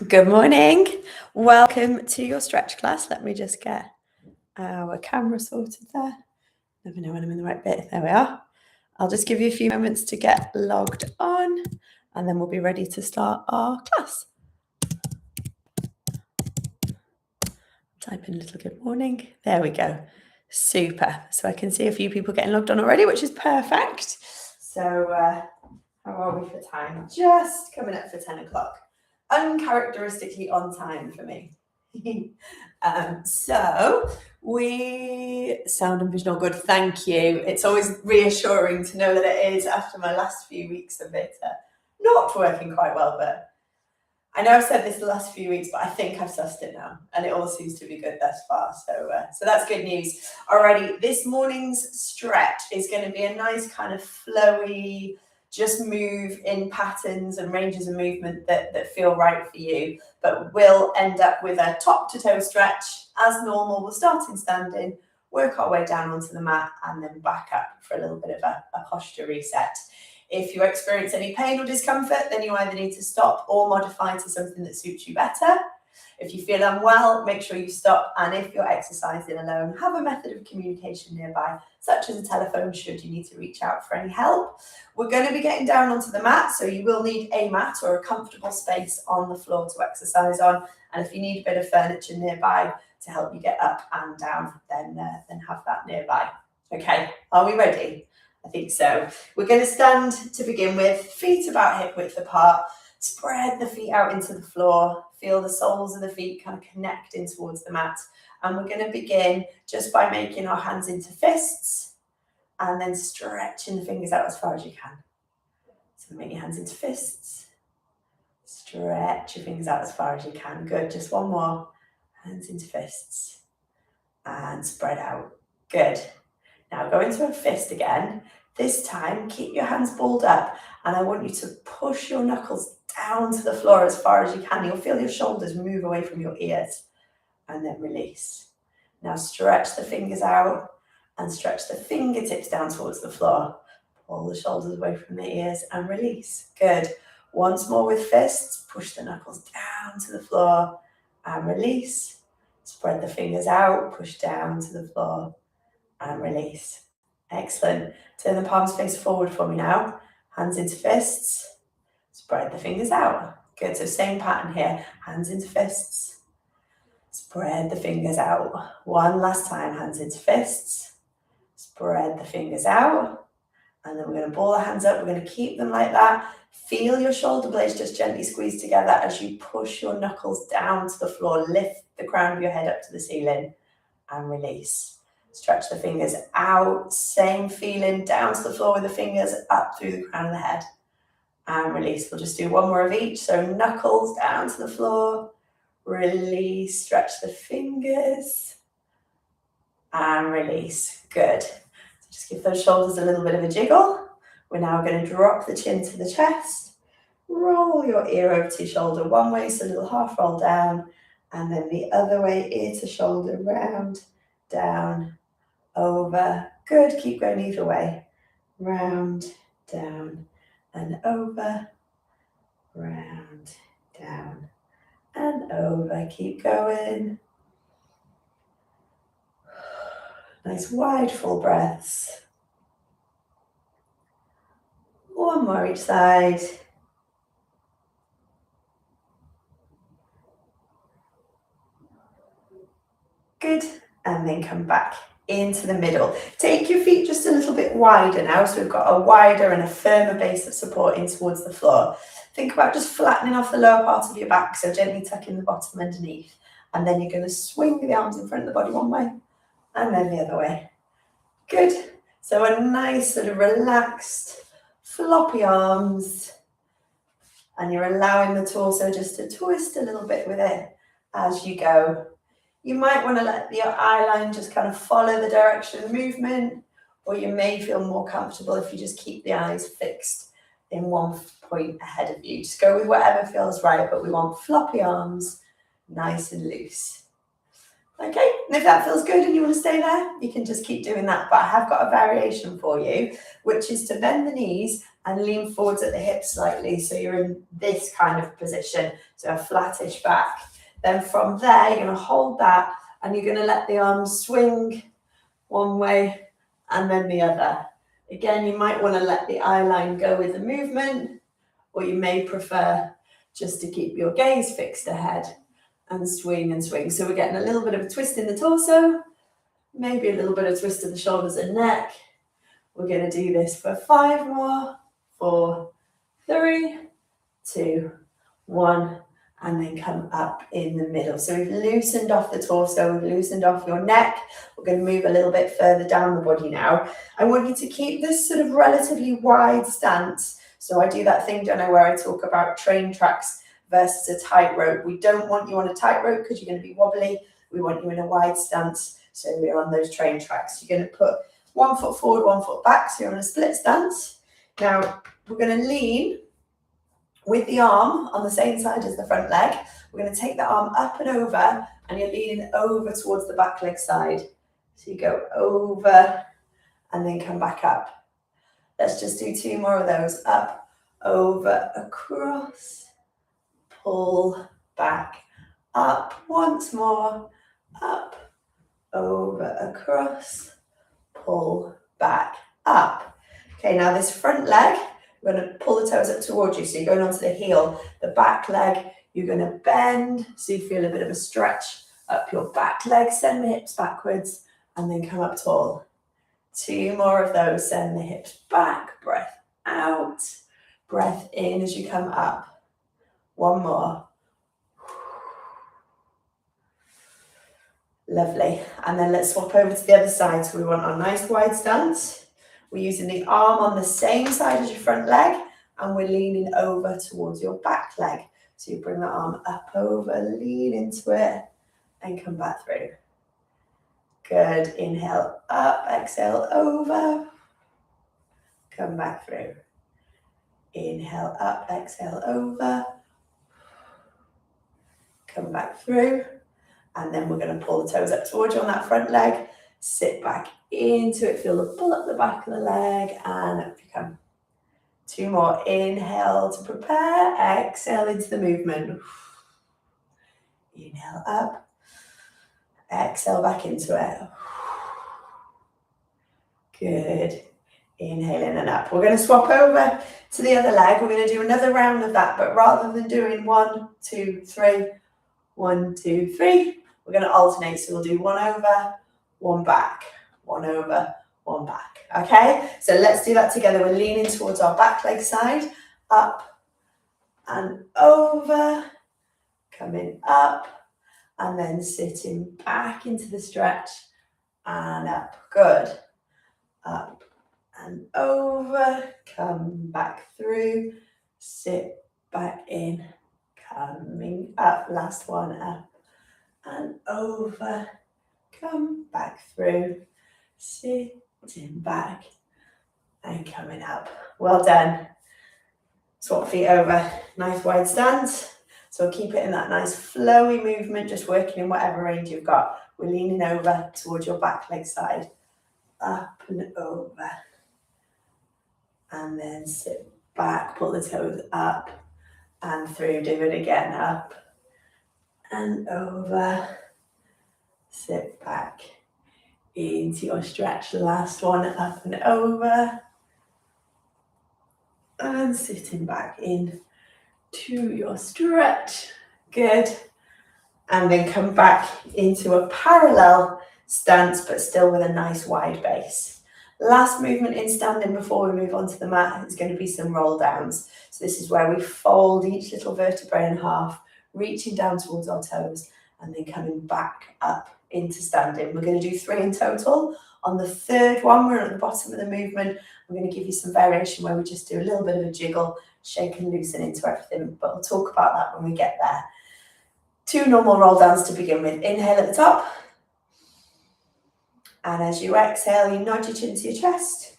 Good morning. Welcome to your stretch class. Let me just get our camera sorted there. Never know when I'm in the right bit. There we are. I'll just give you a few moments to get logged on and then we'll be ready to start our class. Type in a little good morning. There we go. Super. So I can see a few people getting logged on already, which is perfect. So how are we for time? Just coming up for 10 o'clock. Uncharacteristically on time for me. So we sound and vision all good. Thank you. It's always reassuring to know that it is after my last few weeks of it not working quite well, but I know I've said this the last few weeks, but I think I've sussed it now and it all seems to be good thus far. So that's good news. Alrighty, this morning's stretch is going to be a nice kind of flowy, just move in patterns and ranges of movement that feel right for you, but we'll end up with a top to toe stretch as normal. We'll start in standing, work our way down onto the mat and then back up for a little bit of a posture reset. If you experience any pain or discomfort, then you either need to stop or modify to something that suits you better. If you feel unwell, make sure you stop. And if you're exercising alone, have a method of communication nearby, such as a telephone should you need to reach out for any help. We're going to be getting down onto the mat, so you will need a mat or a comfortable space on the floor to exercise on. And if you need a bit of furniture nearby to help you get up and down, then have that nearby. Okay, are we ready? I think so. We're going to stand to begin with, feet about hip width apart, spread the feet out into the floor, feel the soles of the feet kind of connecting towards the mat. And we're going to begin just by making our hands into fists and then stretching the fingers out as far as you can. So make your hands into fists, stretch your fingers out as far as you can. Good, just one more. Hands into fists and spread out. Good. Now go into a fist again. This time, keep your hands balled up and I want you to push your knuckles down to the floor as far as you can. You'll feel your shoulders move away from your ears and then release. Now stretch the fingers out and stretch the fingertips down towards the floor. Pull the shoulders away from the ears and release. Good. Once more with fists, push the knuckles down to the floor and release. Spread the fingers out, push down to the floor and release. Excellent. Turn the palms face forward for me now. Hands into fists. Spread the fingers out. Good. So same pattern here. Hands into fists. Spread the fingers out. One last time. Hands into fists. Spread the fingers out. And then we're going to ball the hands up. We're going to keep them like that. Feel your shoulder blades just gently squeeze together as you push your knuckles down to the floor. Lift the crown of your head up to the ceiling and release. Stretch the fingers out, same feeling, down to the floor with the fingers, up through the crown of the head. And release. We'll just do one more of each. So knuckles down to the floor, release, stretch the fingers, and release. Good. So just give those shoulders a little bit of a jiggle. We're now going to drop the chin to the chest, roll your ear over to your shoulder one way, so a little half roll down, and then the other way, ear to shoulder, round, down, over. Good. Keep going either way. Round, down, and over. Round, down, and over. Keep going. Nice wide full breaths. One more each side. Good. And then come back into the middle. Take your feet just a little bit wider now, so we've got a wider and a firmer base of support in towards the floor. Think about just flattening off the lower part of your back, so gently tucking the bottom underneath. And then you're going to swing the arms in front of the body one way and then the other way. Good. So a nice sort of relaxed, floppy arms. And you're allowing the torso just to twist a little bit with it as you go. You might want to let the eye line just kind of follow the direction of movement, or you may feel more comfortable if you just keep the eyes fixed in one point ahead of you. Just go with whatever feels right, but we want floppy arms, nice and loose. Okay, and if that feels good and you want to stay there, you can just keep doing that. But I have got a variation for you, which is to bend the knees and lean forwards at the hips slightly. So you're in this kind of position, so a flattish back. Then from there, you're going to hold that and you're going to let the arms swing one way and then the other. Again, you might want to let the eye line go with the movement, or you may prefer just to keep your gaze fixed ahead and swing and swing. So we're getting a little bit of a twist in the torso, maybe a little bit of twist of the shoulders and neck. We're going to do this for 5 more. 4, 3, 2, 1, and then come up in the middle. So we've loosened off the torso, we've loosened off your neck. We're going to move a little bit further down the body now. I want you to keep this sort of relatively wide stance. So I do that thing, don't I, where I talk about train tracks versus a tightrope. We don't want you on a tightrope because you're going to be wobbly. We want you in a wide stance, so we're on those train tracks. You're going to put 1 foot forward, 1 foot back, so you're on a split stance. Now, we're going to lean with the arm on the same side as the front leg. We're going to take the arm up and over, and you're leaning over towards the back leg side. So you go over and then come back up. Let's just do 2 more of those. Up, over, across, pull, back, up. Once more, up, over, across, pull, back, up. Okay, now this front leg, we're going to pull the toes up towards you. So you're going onto the heel. The back leg, you're going to bend. So you feel a bit of a stretch up your back leg. Send the hips backwards and then come up tall. 2 more of those. Send the hips back. Breath out. Breath in as you come up. 1 more. Lovely. And then let's swap over to the other side. So we want our nice wide stance. We're using the arm on the same side as your front leg, and we're leaning over towards your back leg. So you bring the arm up over, lean into it, and come back through. Good. Inhale up, exhale over. Come back through. Inhale up, exhale over. Come back through. And then we're going to pull the toes up towards you on that front leg. Sit back into it. Feel the pull up the back of the leg and up you come. 2 more. Inhale to prepare. Exhale into the movement. Inhale up. Exhale back into it. Good. Inhale in and up. We're going to swap over to the other leg. We're going to do another round of that, but rather than doing 1, 2, 3, 1, 2, 3, we're going to alternate. So we'll do 1 over, 1 back, 1 over, 1 back. Okay, so let's do that together. We're leaning towards our back leg side, up and over, coming up, and then sitting back into the stretch and up. Good. Up and over, come back through, sit back in, coming up. Last one, up and over, come back through, sitting back and coming up. Well done. Swap feet over, nice wide stance. So keep it in that nice flowy movement, just working in whatever range you've got. We're leaning over towards your back leg side, up and over. And then sit back, pull the toes up and through. Do it again, up and over. Sit back into your stretch. Last one, up and over. And sitting back in to your stretch. Good. And then come back into a parallel stance, but still with a nice wide base. Last movement in standing before we move on to the mat is going to be some roll downs. So this is where we fold each little vertebrae in half, reaching down towards our toes, and then coming back up into standing. We're going to do 3 in total. On the 3rd one, we're at the bottom of the movement. I'm going to give you some variation where we just do a little bit of a jiggle, shake and loosen into everything, but we'll talk about that when we get there. 2 normal roll downs to begin with. Inhale at the top. And as you exhale, you nod your chin to your chest.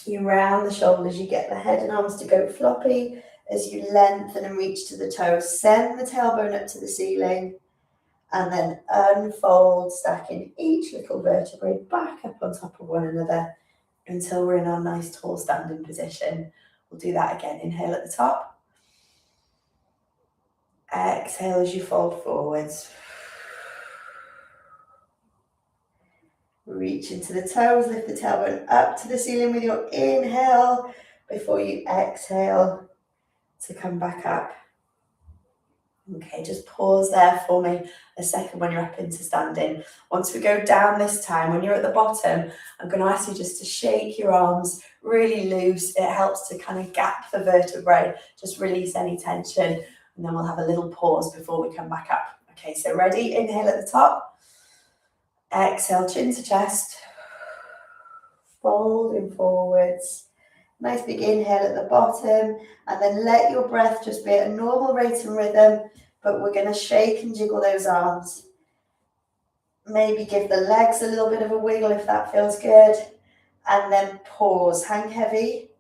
You round the shoulders, you get the head and arms to go floppy. As you lengthen and reach to the toes, send the tailbone up to the ceiling. And then unfold, stacking each little vertebrae back up on top of one another until we're in our nice tall standing position. We'll do that again. Inhale at the top. Exhale as you fold forwards. Reach into the toes, lift the tailbone up to the ceiling with your inhale before you exhale to come back up. Okay, just pause there for me a second when you're up into standing. Once we go down this time, when you're at the bottom, I'm going to ask you just to shake your arms really loose. It helps to kind of gap the vertebrae, just release any tension, and then we'll have a little pause before we come back up. Okay, so ready? Inhale at the top. Exhale, chin to chest, folding forwards. Nice big inhale at the bottom, and then let your breath just be at a normal rate and rhythm, but we're going to shake and jiggle those arms. Maybe give the legs a little bit of a wiggle if that feels good, and then pause, hang heavy,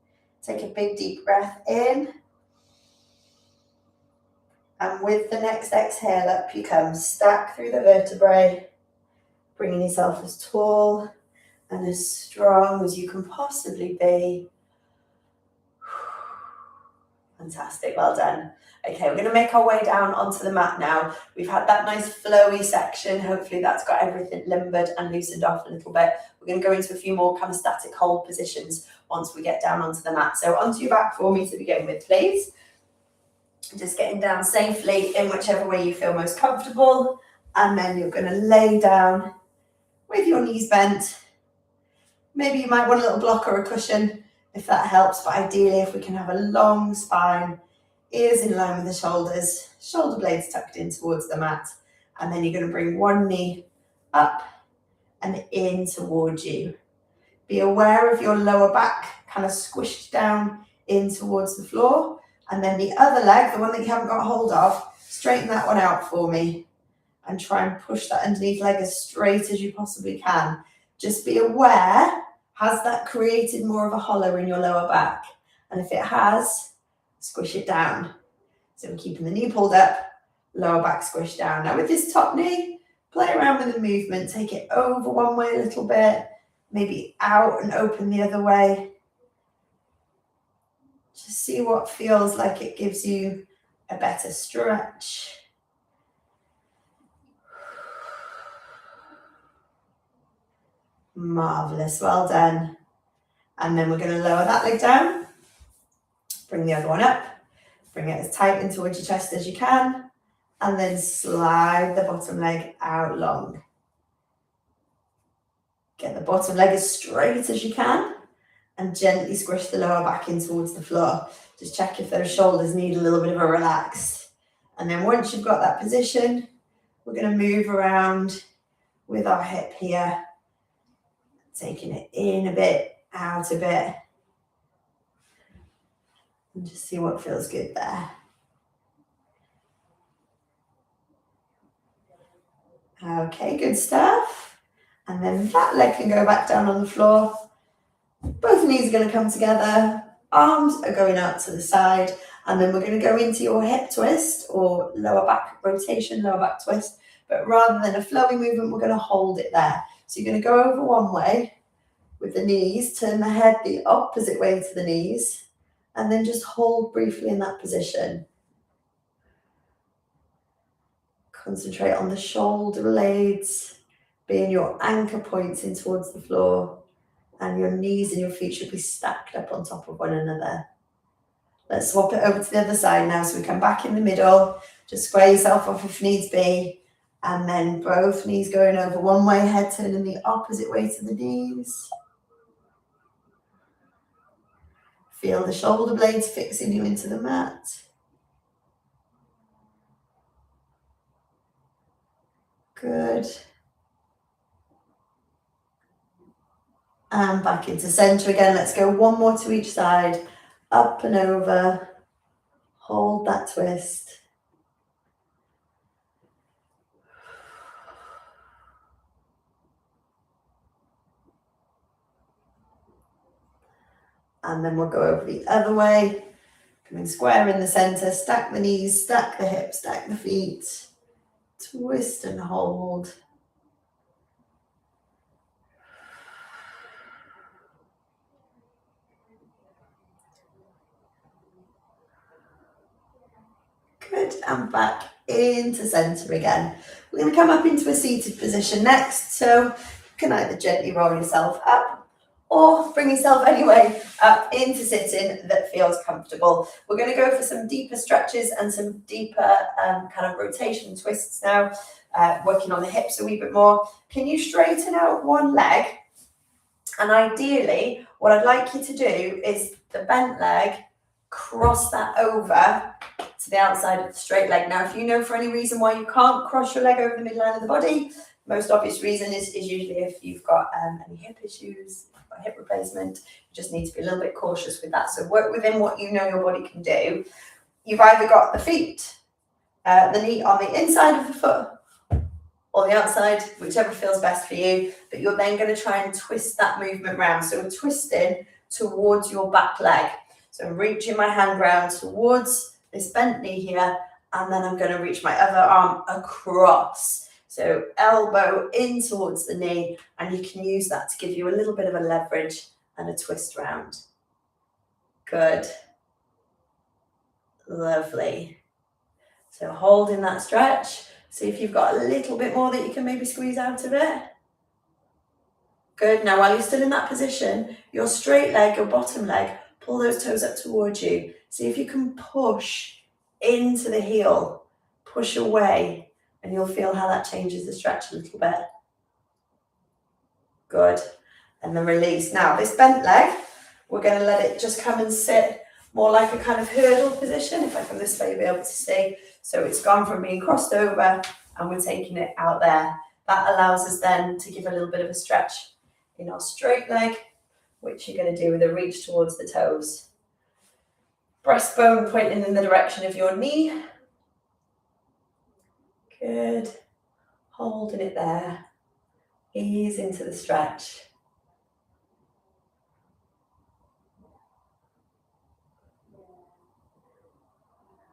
take a big deep breath in, and with the next exhale, up you come, stack through the vertebrae, bringing yourself as tall and as strong as you can possibly be. Fantastic, well done. Okay, we're going to make our way down onto the mat now. We've had that nice flowy section. Hopefully that's got everything limbered and loosened off a little bit. We're going to go into a few more kind of static hold positions once we get down onto the mat. So onto your back for me to begin with, please. Just getting down safely in whichever way you feel most comfortable. And then you're going to lay down with your knees bent. Maybe you might want a little block or a cushion if that helps, but ideally if we can have a long spine, ears in line with the shoulders, shoulder blades tucked in towards the mat, and then you're going to bring one knee up and in towards you. Be aware of your lower back kind of squished down in towards the floor, and then the other leg, the one that you haven't got hold of, straighten that one out for me and try and push that underneath leg as straight as you possibly can. Just be aware, has that created more of a hollow in your lower back? And if it has, squish it down. So we're keeping the knee pulled up, lower back squished down. Now with this top knee, play around with the movement. Take it over one way a little bit, maybe out and open the other way. Just see what feels like it gives you a better stretch. Marvellous, well done. And then we're going to lower that leg down, bring the other one up, bring it as tight in towards your chest as you can, and then slide the bottom leg out long. Get the bottom leg as straight as you can, and gently squish the lower back in towards the floor. Just check if those shoulders need a little bit of a relax. And then once you've got that position, we're going to move around with our hip here, taking it in a bit, out a bit, and just see what feels good there. Okay, good stuff. And then that leg can go back down on the floor. Both knees are going to come together, arms are going out to the side, and then we're going to go into your hip twist or lower back rotation, lower back twist. But rather than a flowing movement, we're going to hold it there. So you're going to go over one way with the knees, turn the head the opposite way to the knees, and then just hold briefly in that position. Concentrate on the shoulder blades being your anchor points in towards the floor, and your knees and your feet should be stacked up on top of one another. Let's swap it over to the other side now. So we come back in the middle, just square yourself off if needs be, and then both knees going over one way, head turning the opposite way to the knees. Feel the shoulder blades fixing you into the mat. Good. And back into center again. Let's go one more to each side. Up and over. Hold that twist. And then we'll go over the other way. Coming square in the center. Stack the knees, stack the hips, stack the feet. Twist and hold. Good, and back into centre again. We're going to come up into a seated position next, so you can either gently roll yourself up or bring yourself anyway up into sitting that feels comfortable. We're going to go for some deeper stretches and some deeper kind of rotation twists now, working on the hips a wee bit more. Can you straighten out one leg? And ideally, what I'd like you to do is the bent leg, cross that over to the outside of the straight leg. Now, if you know for any reason why you can't cross your leg over the midline of the body, most obvious reason is usually if you've got any hip issues, hip replacement, you just need to be a little bit cautious with that. So work within what you know your body can do. You've either got the feet, the knee on the inside of the foot or the outside, whichever feels best for you, but you're then going to try and twist that movement round. So we're twisting towards your back leg. So I'm reaching my hand round towards this bent knee here, and then I'm going to reach my other arm across. So elbow in towards the knee, and you can use that to give you a little bit of a leverage and a twist round. Good. Lovely. So holding that stretch. See if you've got a little bit more that you can maybe squeeze out of it. Good. Now, while you're still in that position, your straight leg, your bottom leg, pull those toes up towards you. See if you can push into the heel, push away, and you'll feel how that changes the stretch a little bit. Good. And then release. Now, this bent leg, we're going to let it just come and sit more like a kind of hurdle position, if I come this way, you'll be able to see. So it's gone from being crossed over and we're taking it out there. That allows us then to give a little bit of a stretch in our straight leg, which you're going to do with a reach towards the toes. Breastbone pointing in the direction of your knee. Good. Holding it there. Ease into the stretch.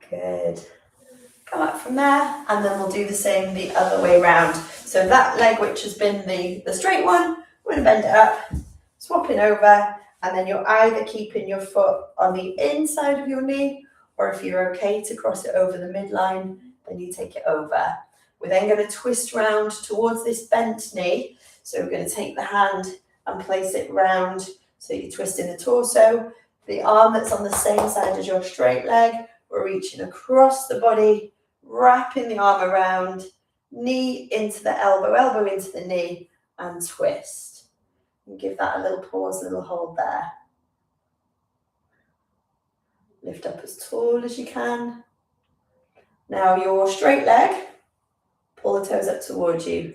Good. Come up from there, and then we'll do the same the other way around. So that leg, which has been the straight one, we're going to bend it up, swapping over, and then you're either keeping your foot on the inside of your knee, or if you're okay to cross it over the midline, then you take it over. We're then going to twist round towards this bent knee. So we're going to take the hand and place it round, so you're twisting the torso. The arm that's on the same side as your straight leg, we're reaching across the body, wrapping the arm around, knee into the elbow, elbow into the knee, and twist. And give that a little pause, a little hold there. Lift up as tall as you can. Now your straight leg, pull the toes up towards you.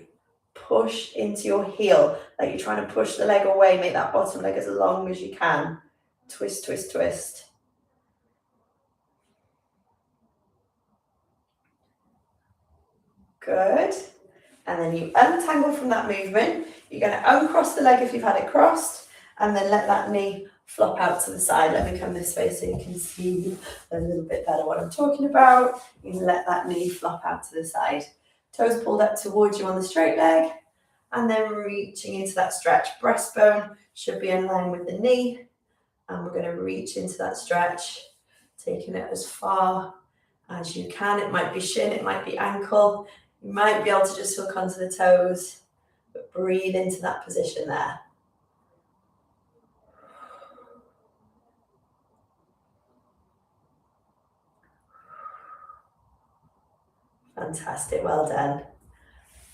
Push into your heel, like you're trying to push the leg away. Make that bottom leg as long as you can. Twist, twist, twist. Good. And then you untangle from that movement. You're going to uncross the leg if you've had it crossed, and then let that knee flop out to the side. Let me come this way so you can see a little bit better what I'm talking about. You can let that knee flop out to the side. Toes pulled up towards you on the straight leg, and then reaching into that stretch. Breastbone should be in line with the knee, and we're going to reach into that stretch, taking it as far as you can. It might be shin, it might be ankle. You might be able to just hook onto the toes, but breathe into that position there. Fantastic, well done.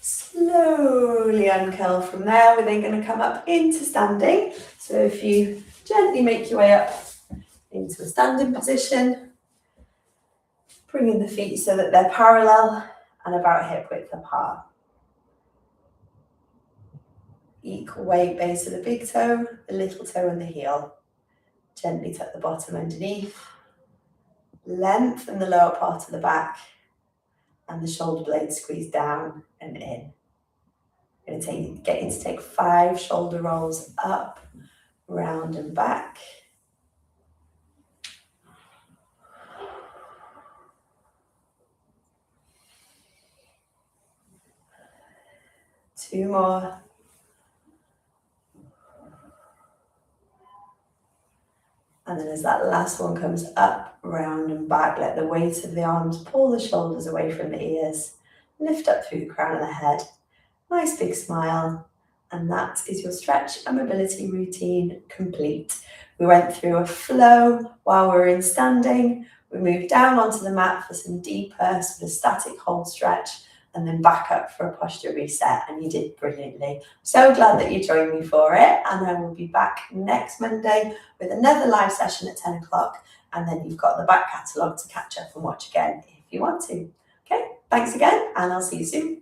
Slowly uncurl from there. We're then going to come up into standing. So if you gently make your way up into a standing position, bringing the feet so that they're parallel and about hip width apart. Equal weight base of the big toe, the little toe and the heel. Gently tuck the bottom underneath. Lengthen the lower part of the back and the shoulder blades squeeze down and in. We're going to get you to take 5 shoulder rolls up, round and back. Two more. And then as that last one comes up, round and back, let the weight of the arms pull the shoulders away from the ears. Lift up through the crown of the head. Nice big smile. And that is your stretch and mobility routine complete. We went through a flow while we were in standing. We moved down onto the mat for some deeper sort of static hold stretch, and then back up for a posture reset, and you did brilliantly. So glad that you joined me for it, and I will be back next Monday with another live session at 10 o'clock, and then you've got the back catalogue to catch up and watch again if you want to. Okay, thanks again, and I'll see you soon.